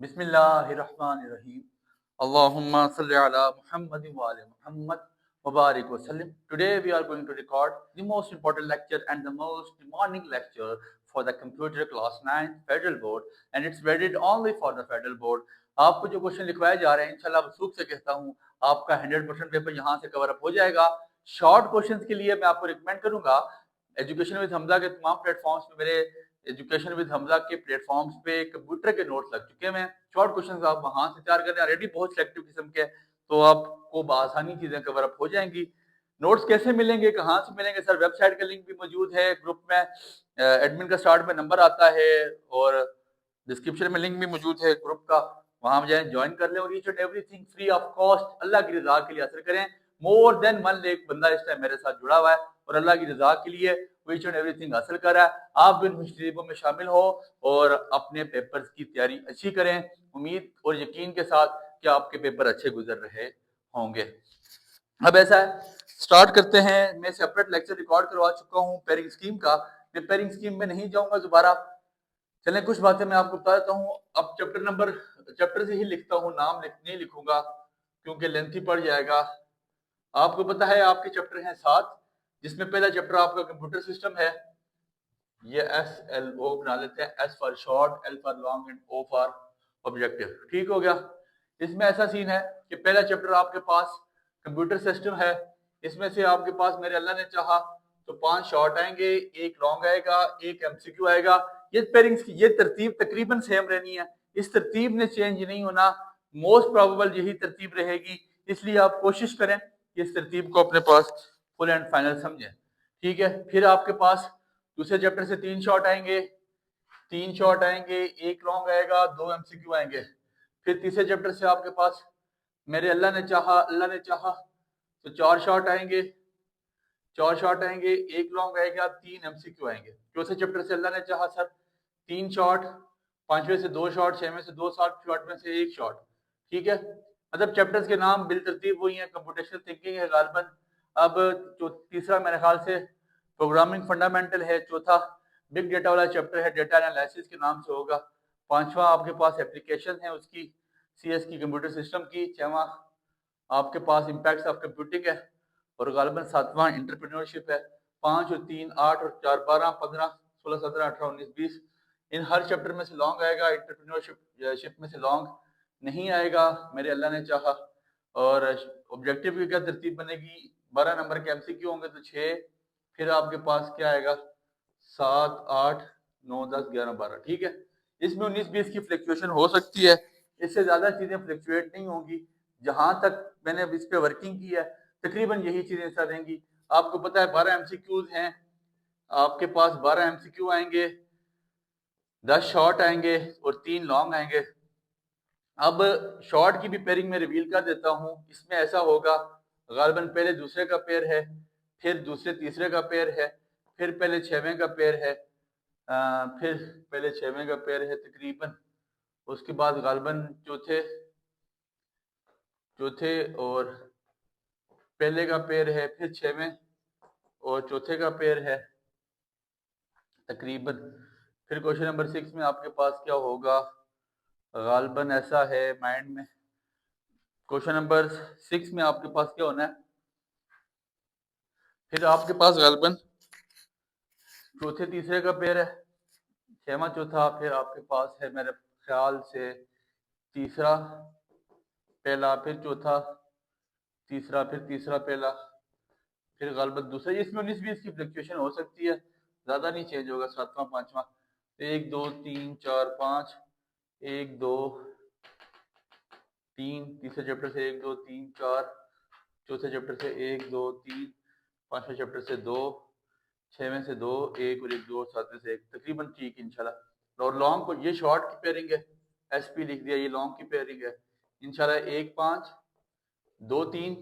बिस्मिल्लाहिर्रहमानिर्रहीम। Allahumma salli ala Muhammadin wa ali Muhammad wa barik wa sallim. Today we are going to record the most important lecture and the most demanding lecture for the computer class 9 federal board, and it's valid only for the federal board. आपको जो question लिखवाए जा रहे हैं इंशाल्लाह वसूख से कहता हूँ आपका 100% पेपर यहाँ से कवर अप हो जाएगा। शॉर्ट क्वेश्चंस के लिए मैं आपको रिकमेंड करूंगा एजुकेशन विद हमजा के तमाम प्लेटफॉर्म्स पे, मेरे एजुकेशन विद हमजा के प्लेटफॉर्म्स पे कंप्यूटर के नोट्स लग चुके हैं। शॉर्ट क्वेश्चंस आप वहां से तैयार करें, ऑलरेडी बहुत सिलेक्टिव किस्म के, तो आपको आसानी चीजें कवर अप हो जाएंगी। नोट्स कैसे मिलेंगे, कहाँ से मिलेंगे सर? वेबसाइट का लिंक भी मौजूद है, ग्रुप में एडमिन का स्टार्ट में नंबर आता है और डिस्क्रिप्शन में लिंक भी मौजूद है ग्रुप का, वहां जाए ज्वाइन कर लें और each and everything free of cost अल्लाह की रजा के लिए हासिल करें। मोर देन 1 लाख बंदा इस टाइम मेरे साथ जुड़ा हुआ है और अल्लाह की रजा के लिए ईच एंड एवरीथिंग हासिल कर रहा है। आप भी इन मुश्तरीकों में शामिल हो और अपने पेपर्स की तैयारी अच्छी करें, उम्मीद और यकीन के साथ कि आपके पेपर अच्छे गुजर रहे होंगे। अब ऐसा है, स्टार्ट करते हैं। मैं सेपरेट लेक्चर रिकॉर्ड करवा चुका हूँ पेयरिंग स्कीम का, मैं पेयरिंग स्कीम में नहीं जाऊंगा दोबारा। चलें कुछ बातें मैं आपको बता देता हूँ। अब चैप्टर से ही लिखता हूँ, नाम नहीं लिखूंगा क्योंकि लेंथी पड़ जाएगा। आपको पता है आपके चैप्टर हैं 7, जिसमें पहला चैप्टर आपका कंप्यूटर सिस्टम है। ये SLO बना लेते हैं, S for short, L for long and O for objective. ठीक हो गया। इसमें ऐसा सीन है कि पहला चैप्टर आपके पास कंप्यूटर सिस्टम है। इसमें से आपके पास मेरे अल्लाह ने चाहा तो 5 शॉर्ट आएंगे, 1 लॉन्ग आएगा, 1 MCQ आएगा। ये पेयरिंग्स की ये तरतीब तकरीबन सेम रहनी है, इस तरतीब ने चेंज नहीं होना। मोस्ट प्रोबेबल यही तरतीब रहेगी, इसलिए आप कोशिश करें कि इस तरतीब को अपने पास फुल एंड फाइनल समझें। ठीक है। फिर आपके पास दूसरे चैप्टर से 3 शॉर्ट आएंगे, 1 लॉन्ग आएगा, 2 MCQ आएंगे। फिर तीसरे चैप्टर से आपके पास मेरे अल्लाह ने चाहा तो 4 शॉर्ट आएंगे, 1 लॉन्ग आएगा, 3 MCQ आएंगे। चौथे चैप्टर से अल्लाह ने चाहा सर 3 शॉर्ट, 5वें से 2 शॉर्ट, 6वें से 2 शॉर्ट, 8वें से 1 शॉर्ट। ठीक है। मतलब चैप्टर्स के नाम बिल तरतीब वही है, कंप्यूटेशनल थिंकिंग है गालबन। अब तीसरा मेरे ख्याल से प्रोग्रामिंग फंडामेंटल है, चौथा बिग डेटा वाला चैप्टर है, डेटा एनालिसिस के नाम से होगा। 5वां आपके पास एप्लीकेशन है उसकी, CS की, कंप्यूटर सिस्टम की। 6वां आपके पास इम्पैक्ट्स ऑफ कंप्यूटिंग है और गालिबन 7वां एंटरप्रेन्योरशिप है। 5 और 3 8 और 4 12 15 16 17 18 19 20। इन हर चैप्टर में से लॉन्ग आएगा, एंटरप्रेन्योरशिप में से लॉन्ग नहीं आएगा मेरे अल्लाह ने चाहा। और ऑब्जेक्टिव की क्या तरतीब बनेगी, 12 नंबर के MCQ होंगे तो 6, फिर आपके पास क्या आएगा 7 8 9 10 11 12। ठीक है। इसमें 19 20 की फ्लक्चुएशन हो सकती है, इससे ज्यादा चीजें फ्लक्चुएट नहीं होंगी। जहां तक मैंने इस पे वर्किंग की है तकरीबन यही चीजें ऐसा रहेंगी। आपको पता है 12 MCQs हैं, आपके पास 12 MCQ आएंगे, 10 शॉर्ट आएंगे और 3 लॉन्ग आएंगे। अब शॉर्ट की भी पेयरिंग में रिवील कर देता हूँ। इसमें ऐसा होगा गालिबन पहले दूसरे का पेयर है, फिर दूसरे तीसरे का पेयर है, फिर पहले 6वें का पेयर है, फिर पहले 6वें का पेयर है तकरीबन, उसके बाद गालिबन चौथे और पहले का पेयर है, फिर 6वें और चौथे का पेयर है तकरीबन। फिर क्वेश्चन नंबर 6 में आपके पास क्या होगा, गालिबन ऐसा है माइंड में। क्वेश्चन नंबर 6 में आपके पास क्या होना है, फिर आपके पास गालिबन चौथे तीसरे का पेयर है, 6वां चौथा, फिर आपके पास है मेरे ख्याल से तीसरा पहला, फिर चौथा तीसरा, फिर तीसरा पहला, फिर गालिबन दूसरा। इसमें 19 20 की फ्लक्चुएशन हो सकती है, ज्यादा नहीं चेंज होगा। 7वां 5वां, 1 2 3 4 5, 1 2 3, तीसरे चैप्टर से 1 2 3 4, चौथे चैप्टर से 1 2 3, 5वें चैप्टर से 2, 6वें से 2 1 और 1 2, 7वें से 1, तकरीबन ठीक इंशाल्लाह। और लॉन्ग को ये शॉर्ट की पेयरिंग है, SP लिख दिया, ये लॉन्ग की पेयरिंग है इंशाल्लाह। 1 5 2 3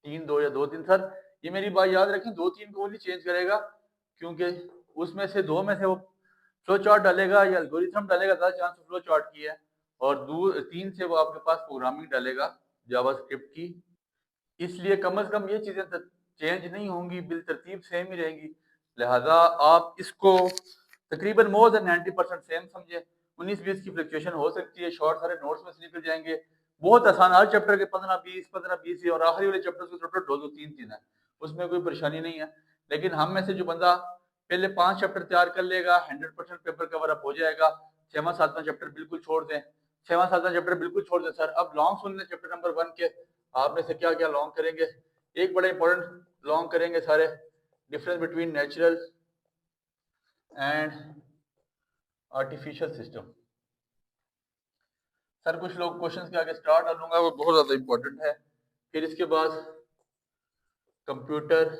3 2 या 2 3। सर ये मेरी बात याद रखें, 2 3 को नहीं चेंज करेगा क्योंकि उसमें से 2 में से वो फ्लो चार्ट डालेगा या एल्गोरिथम डालेगा, ज्यादा चांस फ्लो चार्ट की है, और 3 से वो आपके पास प्रोग्रामिंग डालेगा जावास्क्रिप्ट की। इसलिए कम से कम ये चीजें चेंज नहीं होंगी, बिल तरतीब सेम ही रहेंगी। लिहाजा आप इसको तकरीबन मोर देन 90% सेम समझे। 19-20 की फ्लक्चुएशन हो सकती है, शॉर्ट सारे नोट्स में से निकल जाएंगे। बहुत आसान, हर चैप्टर के 15-20 और आखिरी वाले चैप्टर के टोटल 2-3 है, उसमें कोई परेशानी नहीं है। लेकिन हम में से जो बंदा पहले 5 चैप्टर तैयार कर लेगा 100% पेपर कवर अप हो जाएगा। 6वां-7वां चैप्टर बिल्कुल छोड़ दें, 6वां-7वां चैप्टर बिल्कुल छोड़ दें। सर अब लॉन्ग सुन लें चैप्टर नंबर 1 के, आप में से क्या क्या लॉन्ग करेंगे। एक बड़ा इंपॉर्टेंट लॉन्ग करेंगे सारे, difference between natural and artificial system. Sir कुछ लोग क्वेश्चंस के आगे स्टार डालूंगा, वो बहुत ज्यादा इंपॉर्टेंट है। फिर इसके बाद कंप्यूटर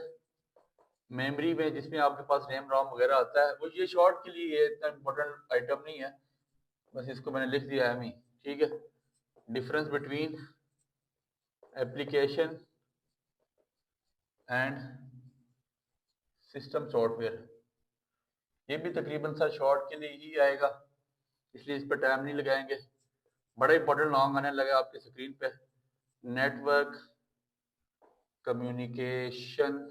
मेमोरी में जिसमें आपके पास रैम रोम वगैरह आता है, वो ये शॉर्ट के लिए ये इतना इंपॉर्टेंट आइटम नहीं है, बस इसको मैंने लिख दिया है। ठीक है, difference between application and system software, ये भी तकरीबन सर शॉर्ट के लिए ही आएगा, इसलिए इस पर टाइम नहीं लगाएंगे। बड़ा इंपॉर्टेंट लॉन्ग आने लगा आपके स्क्रीन पे, नेटवर्क कम्युनिकेशन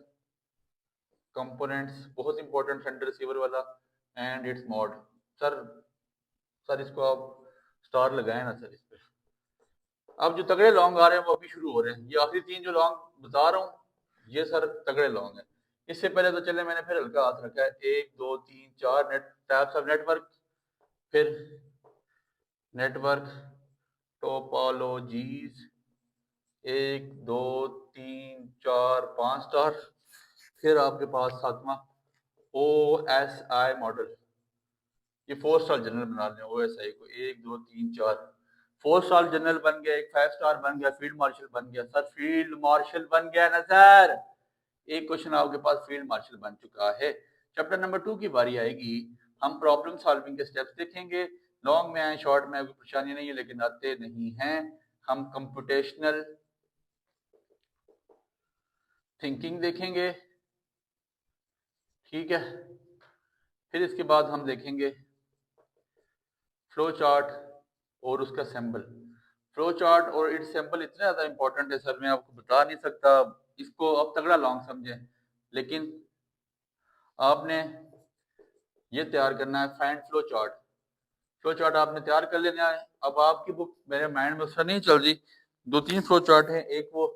कंपोनेंट्स, बहुत इंपॉर्टेंट सेंटर रिसीवर वाला, एंड इट्स मोड। सर इसको आप स्टार लगाए ना सर इस पे। अब जो तगड़े लॉन्ग आ रहे हैं वो अभी शुरू हो रहे हैं, ये आखिरी 3 जो लॉन्ग बता रहा हूँ ये सर तगड़े लॉन्ग है। इससे पहले तो चले मैंने फिर हल्का हाथ रखा है, 1 2 3 4 नेट टाइप्स ऑफ नेटवर्क, फिर नेटवर्क टोपोलॉजीज 1 2 3 4 5 स्टार। फिर आपके पास 7वां OSI मॉडल, ये 4 स्टार जनरल बना लें OSI को, 1 2 3 4 4 स्टार जनरल बन गया, एक 5 स्टार बन गया, फील्ड मार्शल बन गया। सर फील्ड मार्शल बन गया ना सर, एक क्वेश्चन आपके पास फील्ड मार्शल बन चुका है। चैप्टर नंबर 2 की बारी आएगी, हम प्रॉब्लम सॉल्विंग के स्टेप्स देखेंगे। लॉन्ग में आए शॉर्ट में कोई परेशानी नहीं है, लेकिन आते नहीं हैं। हम कंप्यूटेशनल थिंकिंग देखेंगे, ठीक है। फिर इसके बाद हम देखेंगे फ्लो चार्ट और उसका सैंपल। फ्लो चार्ट और इट्स सैंपल इतना ज़्यादा इंपॉर्टेंट है सर, मैं आपको बता नहीं सकता, इसको अब तगड़ा लॉन्ग समझें। लेकिन आपने ये तैयार करना है find flow chart. Flow chart आपने तैयार कर लेना है। अब आपकी बुक मेरे माइंड में उसका नहीं चल रही, 2-3 फ्लो चार्ट है, एक वो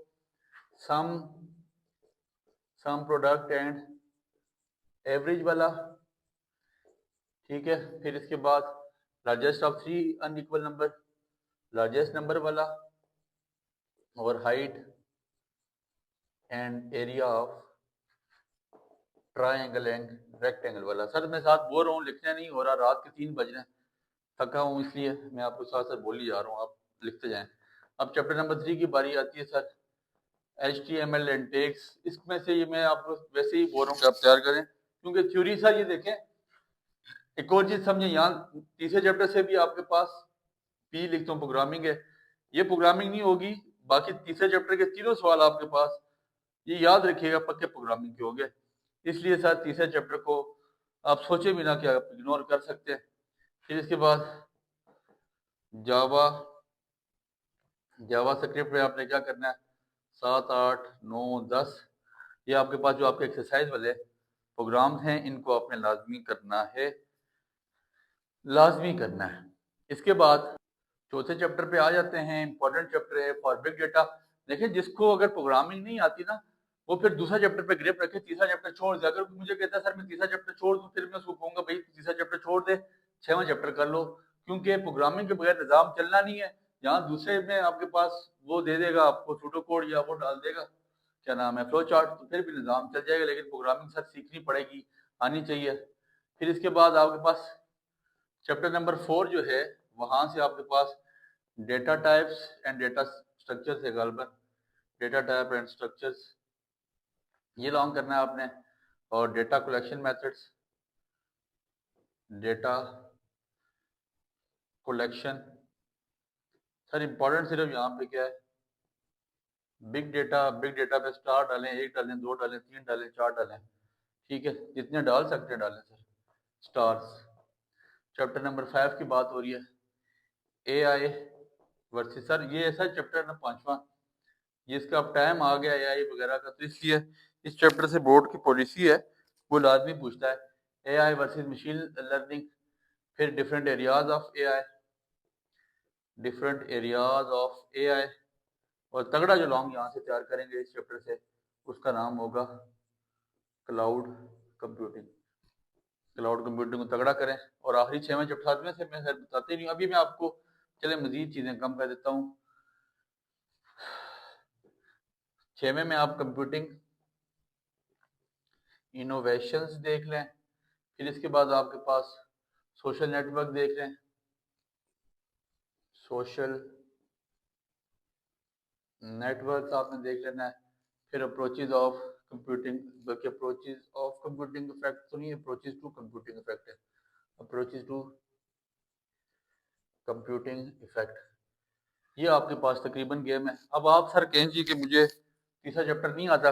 सम प्रोडक्ट एंड एवरेज वाला, ठीक है। फिर इसके बाद largest of 3 unequal number, largest number वाला, और height and area of triangle and rectangle वाला। सर मैं साथ बोल रहा हूँ, लिखने नहीं हो रहा, रात के 3 बज रहे हैं, थका हूँ, इसलिए मैं आपको साथ साथ बोल ही जा रहा हूँ, आप लिखते जाएं। अब चैप्टर नंबर 3 की बारी आती है सर, HTML एंड टेक्स। इसमें से ये मैं आपको वैसे ही बोल रहा हूँ कि आप तैयार करें, क्योंकि थ्योरी सर ये देखें, एक और चीज समझे, यहाँ तीसरे चैप्टर से भी आपके पास पी लिखता हूँ प्रोग्रामिंग है, ये प्रोग्रामिंग नहीं होगी, बाकी तीसरे चैप्टर के तीनों सवाल आपके पास, ये याद रखिएगा, पक्के प्रोग्रामिंग के हो गए। इसलिए सर तीसरे चैप्टर को आप सोचे भी ना कि आप इग्नोर कर सकते हैं। फिर इसके बाद जावा स्क्रिप्ट में आपने क्या करना है, 7 8 9 10, ये आपके पास जो आपके एक्सरसाइज वाले प्रोग्राम्स हैं, इनको आपने लाजमी करना है, लाजमी करना है। इसके बाद चौथे चैप्टर पे आ जाते हैं, इंपॉर्टेंट चैप्टर है फॉर बिग डेटा। देखिए जिसको अगर प्रोग्रामिंग नहीं आती ना, वो फिर दूसरा चैप्टर पे ग्रिप रखे, तीसरा चैप्टर छोड़ दे। अगर मुझे कहता है सर मैं तीसरा चैप्टर छोड़ दूं, फिर मैं उसको कहूंगा भाई तीसरा चैप्टर छोड़ दे, 6वां चैप्टर कर लो, क्योंकि प्रोग्रामिंग के बगैर निज़ाम चलना नहीं है। यहाँ दूसरे में आपके पास वो दे देगा आपको सूडो कोड, या वो डाल देगा क्या नाम है फ्लो चार्ट, तो फिर भी निज़ाम चल जाएगा, लेकिन प्रोग्रामिंग सर सीखनी पड़ेगी, आनी चाहिए। फिर इसके बाद आपके पास चैप्टर नंबर 4 जो है, वहां से आपके पास data types and data structures है गालबन, डेटा टाइप एंड स्ट्रक्चर्स, ये लॉन्ग करना है आपने। और data collection methods, data collection, sir important सिर्फ यहाँ पे क्या है, बिग डेटा पे स्टार डालें, 1 डालें, 2 डालें, 3 डालें, 4 डालें, ठीक है, जितने डाल सकते हैं डालें सर स्टार्स। चैप्टर नंबर 5 की बात हो रही है, AI वर्सेस, सर ये ऐसा चैप्टर ना 5वां, ये इसका अब टाइम आ गया AI वगैरह का, तो इसलिए इस चैप्टर से बोर्ड की पॉलिसी है, वो लाजमी पूछता है AI वर्सेस मशीन लर्निंग, फिर different areas of AI, different areas of AI, और तगड़ा जो लॉन्ग यहाँ से तैयार करेंगे इस चैप्टर से उसका नाम होगा क्लाउड कंप्यूटिंग। क्लाउड कंप्यूटिंग को तगड़ा करें। और आखिरी 6वें चैप्टर 7वें से मैं बताते नहीं, अभी मैं आपको चले मजीद चीजें कम कर देता हूँ। 6वें में आप कंप्यूटिंग इनोवेशंस देख लें, फिर इसके बाद आपके पास सोशल नेटवर्क देख लें, सोशल नेटवर्क आपने देख लेना है, फिर अप्रोचेज ऑफ कंप्यूटिंग, बल्कि अप्रोचेज ऑफ कंप्यूटिंग इफेक्ट तो नहीं, अप्रोचेज टू कंप्यूटिंग इफेक्ट है, अप्रोचेज टू कंप्यूटिंग इफेक्ट। ये आपके पास तकरीबन गेम है। अब आप सर कहें जी कि मुझे तीसरा चैप्टर नहीं आता,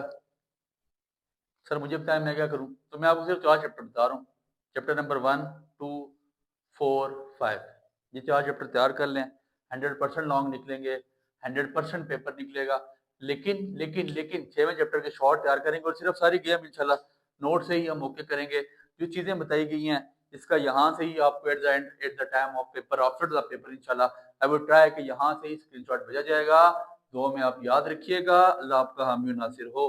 सर मुझे बताएं मैं क्या करूं, तो मैं आपको सिर्फ 4 चैप्टर बता रहा हूँ। चैप्टर नंबर 1, 2, 4, 5, ये 4 चैप्टर तैयार कर लें। 100% लॉन्ग निकलेंगे, 100% पेपर निकलेगा। लेकिन लेकिन लेकिन 6वें चैप्टर के शॉर्ट तैयार करेंगे और सिर्फ सारी गेम इंशाल्लाह नोट से ही हम ओके करेंगे। जो चीजें बताई गई हैं इसका यहाँ से ही आपको at the end, at the time of paper, after the paper इंशाल्लाह आई विल ट्राई कि यहाँ से ही स्क्रीनशॉट भेजा जाएगा। दुआ में आप याद रखिएगा। अल्लाह आपका हामी नासिर हो।